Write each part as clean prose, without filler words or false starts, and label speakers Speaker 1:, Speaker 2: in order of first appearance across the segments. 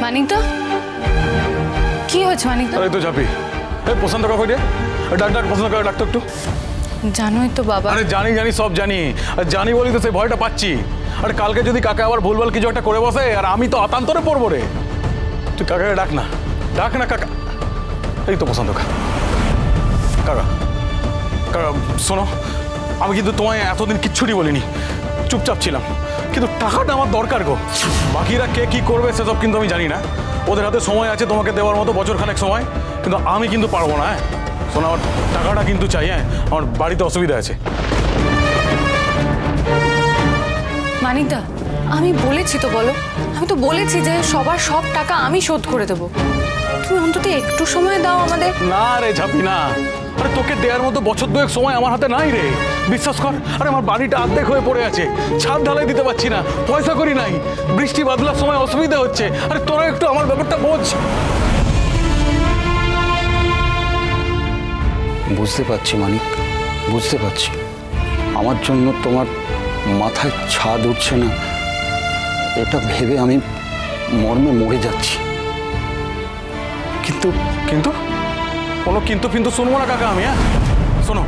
Speaker 1: মানিকদা কি হয়েছে মানিকদা?
Speaker 2: আরে তো ঝাপি এই পছন্দ কর কইরে ডাক্তার পছন্দ করে ডাক্তার একটু
Speaker 1: জানোই তো বাবা।
Speaker 2: আরে জানি সব জানি আর জানি বলি তো সেই ভয়টা পাচ্ছি। আরে কালকে যদি কাকা আবার ভুলভাল কিছু একটা করে বসে আর আমি তো আতান্তরে পড়বো রে। তুই কাকাকে ডাক না কাকা। এই তো পছন্দ কাকা কাকা শোনো, আমি কিন্তু তোমায় এতদিন কিচ্ছুটি বলিনি, চুপচাপ ছিলাম, কিন্তু টাকাটা আমার দরকার গো। বাকিরা কে কি করবে সেসব কিন্তু আমি জানি না, ওদের হাতে সময় আছে তোমাকে দেওয়ার মতো বছরখানেক সময়, কিন্তু আমি কিন্তু পারবো না। হ্যাঁ শোনো, আমার টাকাটা কিন্তু চাই। হ্যাঁ আমার বাড়িতে অসুবিধা আছে।
Speaker 1: মানিকদা আমি বলেছি তো, বলো, আমি তো বলেছি যে সবার সব টাকা আমি শোধ করে দেবো। তুমি অন্তত একটু সময় দাও আমাদের।
Speaker 2: না রে ঝাপি না, আরে তোকে দেওয়ার মতো বছর দুয়েক সময় আমার হাতে নাই রে, বিশ্বাস কর। আরে আমার বাড়িটা অর্ধেক হয়ে পড়ে আছে, ছাদ ঢালাই দিতে পারছি না, পয়সা করি নাই, বৃষ্টি বাদলার সময় অসুবিধা হচ্ছে। আরে তোরা একটু আমার ব্যাপারটা বোঝ।
Speaker 3: বুঝতে পারছি মানিক, বুঝতে পারছি। আমার জন্য তোমার মাথায় ছাদ উঠছে না, এটা ভেবে আমি মর্মে মরে যাচ্ছি।
Speaker 2: কিন্তু কিন্তু কোনো কিন্তু শুনবো না কাকা আমি। হ্যাঁ শোনো,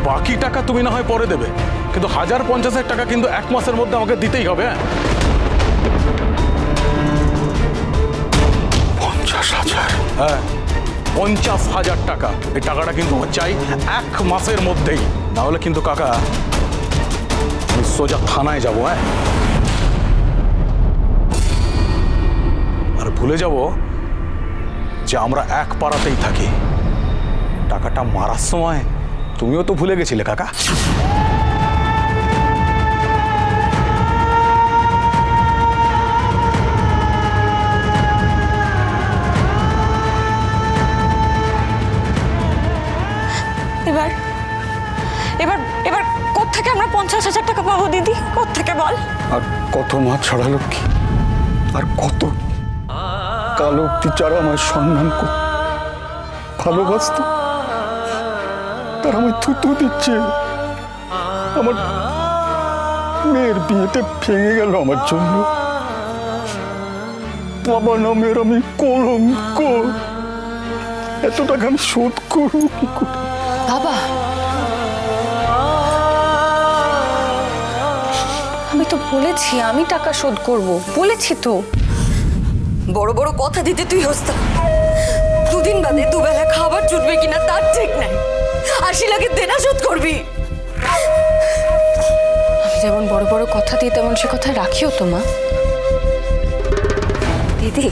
Speaker 2: বাকি টাকা তুমি না হয় পরে দেবে, কিন্তু 1050 টাকা কিন্তু 1 মাসের মধ্যে আমাকে দিতেই হবে। হ্যাঁ
Speaker 3: 50,000?
Speaker 2: হ্যাঁ 50,000 টাকা, এই টাকাটা কিন্তু আমার চাই 1 মাসের মধ্যেই, না হলে কিন্তু কাকা আমি সোজা থানায় যাবো। হ্যাঁ আর ভুলে যাব যে আমরা এক পাড়াতেই থাকি। টাকাটা মারার সময় তুমিও তো ভুলে গেছিলে কাকা।
Speaker 4: এবার এবার এবার কোত্থেকে আমরা 50,000 টাকা পাবো দিদি? কোত্থেকে বল?
Speaker 3: আর কত মা ছাড়া লক্ষ্মী, আর কত কালো টিচার আমায় সম্মান করত, ভালোবাসত, তার আমায় থুতু দিচ্ছে। আমার মেয়ের বিয়েতে ভেঙে গেল আমার জন্য। বাবা নামের আমি কলঙ্ক, এত টাকা আমি শোধ করবো কি করে?
Speaker 1: বাবা আমি তো বলেছি আমি টাকা শোধ করব, বলেছি তো।
Speaker 4: বড় বড় কথা দিতে তুই হস্তা। দুদিন বাদে দুবেলা খাবার জুটবে কিনা তার ঠিক নাই, 80 লাখের দেনা শোধ করবি।
Speaker 1: আমি যেমন বড় বড় কথা দিই তেমন সে কথা রাখিও তো মা।
Speaker 4: দিদি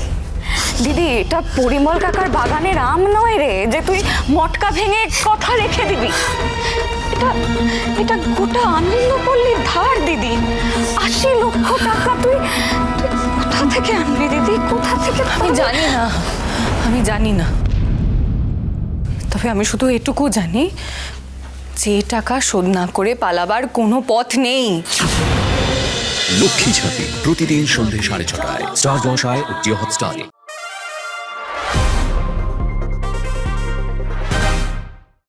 Speaker 4: দিদি, এটা পরিমল কাকার বাগানের আম নয় রে যে তুই মটকা ভেঙে কথা রেখে দিবি। এটা এটা গোটা আনন্দপল্লীর ধার দিদি, 80 লক্ষ টাকা তুই কোথা থেকে আনবি দিদি? কোথা থেকে?
Speaker 1: আমি জানি না, তবে আমি শুধু এটুকু জানি যে টাকা শোধ না করে পালাবার কোনো পথ নেই।
Speaker 5: লক্ষ্মী ঝাঁপি প্রতিদিন সন্ধ্যে 6:30টায় স্টার জলসায় ও জিও হটস্টারে।